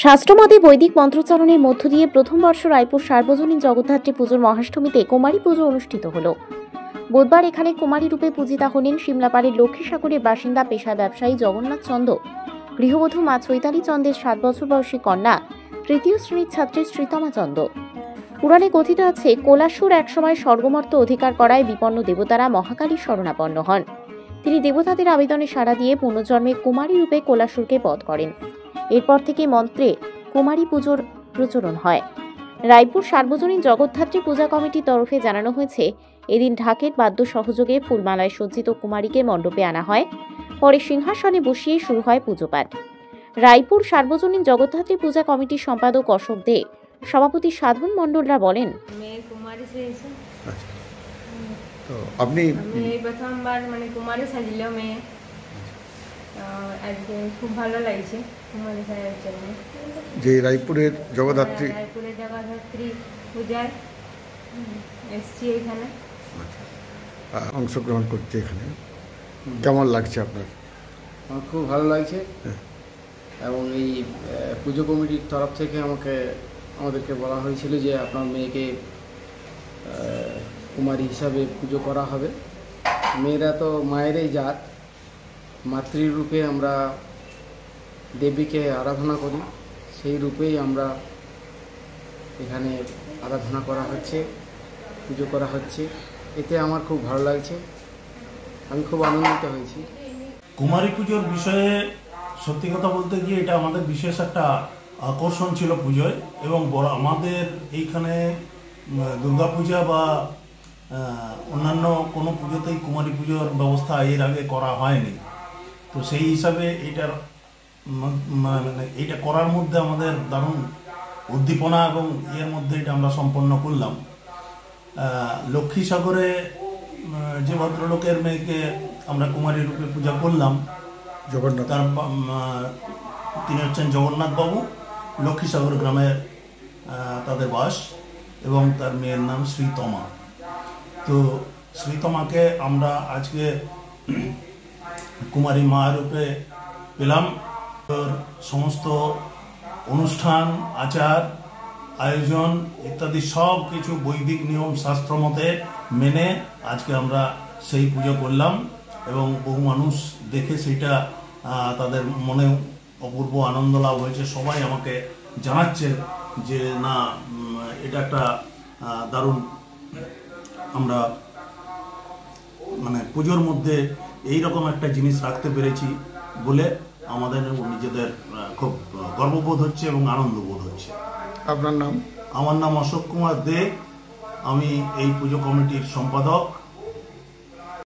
শাস্ত্রমতে বৈদিক মন্ত্রোচ্চারণের মধ্য দিয়ে প্রথম বর্ষ রায়পুর সার্বজনীন জগদ্ধাত্রী পুজোর মহাষ্টমীতে কুমারী পুজো অনুষ্ঠিত হল। বুধবার এখানে কুমারী রূপে পূজিতা হলেন সিমলাপাড়ের লক্ষ্মীসাগরের বাসিন্দা পেশা ব্যবসায়ী জগন্নাথ চন্দ, গৃহবধূ মা চৈতালি চন্দের 7 বছর বয়সী কন্যা তৃতীয় শ্রেণীর ছাত্রী শ্রীতমা চন্দ। পুরাণে কথিত আছে, কোলাসুর একসময় স্বর্গমর্ত অধিকার করায় বিপন্ন দেবতারা মহাকালীর শরণাপন্ন হন। তিনি দেবতাদের আবেদনে সাড়া দিয়ে পুনর্জন্মে কুমারী রূপে কোলাসুরকে বধ করেন। এরপর থেকে মন্ত্রে কুমারী পুজোর প্রচলন হয়। রায়পুর সার্বজনীন জগদ্ধাত্রী পূজা কমিটির তরফে জানানো হয়েছে, এদিন ঢাকের বাদ্য সহযোগে ফুলমালায় সজ্জিত কুমারীকে মণ্ডপে আনা হয়। পরে সিংহাসনে বসিয়ে শুরু হয় পুজোপাঠ। রায়পুর সার্বজনীন জগদ্ধাত্রী পূজা কমিটির সম্পাদক অশোক দে, সভাপতি সাধন মণ্ডলরা বলেন, তো আপনি প্রথমবার কুমারী সাজিল মেয়ে, আজকে খুব ভালো লাগছে কুমারী সাজার জন্য। যে রায়পুরের জগদ্ধাত্রী পূজায় এসছি এখানে অংশগ্রহণ করতে। এখানে কেমন লাগছে আপনার? আমার খুব ভালো লাগছে এবং এই পুজো কমিটির তরফ থেকে আমাদেরকে বলা হয়েছিল যে আপনার মেয়েকে কুমারী হিসাবে পুজো করা হবে। মেয়েরা তো মায়েরই জাত, মাতৃরূপে আমরা দেবীকে আরাধনা করি, সেই রূপেই আমরা এখানে আরাধনা করা হচ্ছে, পুজো করা হচ্ছে। এতে আমার খুব ভালো লাগছে, আমি খুব আনন্দিত হয়েছি। কুমারী পুজোর বিষয়ে সত্যি কথা বলতে গিয়ে এটা আমাদের বিশেষ একটা আকর্ষণ ছিল পুজোয়, এবং আমাদের এইখানে দুর্গাপূজা বা অন্যান্য কোনো পুজোতেই কুমারী পুজোর ব্যবস্থা এর আগে করা হয়নি। তো সেই হিসাবে এইটা করার মধ্যে আমাদের দারুণ উদ্দীপনা এবং এর মধ্যে এটা আমরা সম্পন্ন করলাম। লক্ষ্মীসাগরে যে ভদ্রলোকের মেয়েকে আমরা কুমারী রূপে পূজা করলাম, জগন্নাথ, তার তিনি হচ্ছেন জগন্নাথ বাবু। লক্ষ্মীসাগর গ্রামে তাদের বাস এবং তার মেয়ের নাম শ্রীতমা। তো শ্রীতমাকে আমরা আজকে কুমারী মা রূপে পেলাম। সমস্ত অনুষ্ঠান, আচার, আয়োজন ইত্যাদি সব কিছু বৈদিক নিয়ম শাস্ত্র মতে মেনে আজকে আমরা সেই পুজো করলাম, এবং বহু মানুষ দেখে সেটা তাদের মনে অপূর্ব আনন্দ লাভ হয়েছে। সবাই আমাকে জানাচ্ছে যে না, এটা একটা দারুণ, আমরা পুজোর মধ্যে এইরকম একটা জিনিস রাখতে পেরেছি বলে আমাদের নিজেদের খুব গর্ববোধ হচ্ছে এবং আনন্দ বোধ হচ্ছে। আপনার নাম? আমার নাম অশোক কুমার দে, আমি এই পুজো কমিটির সম্পাদক।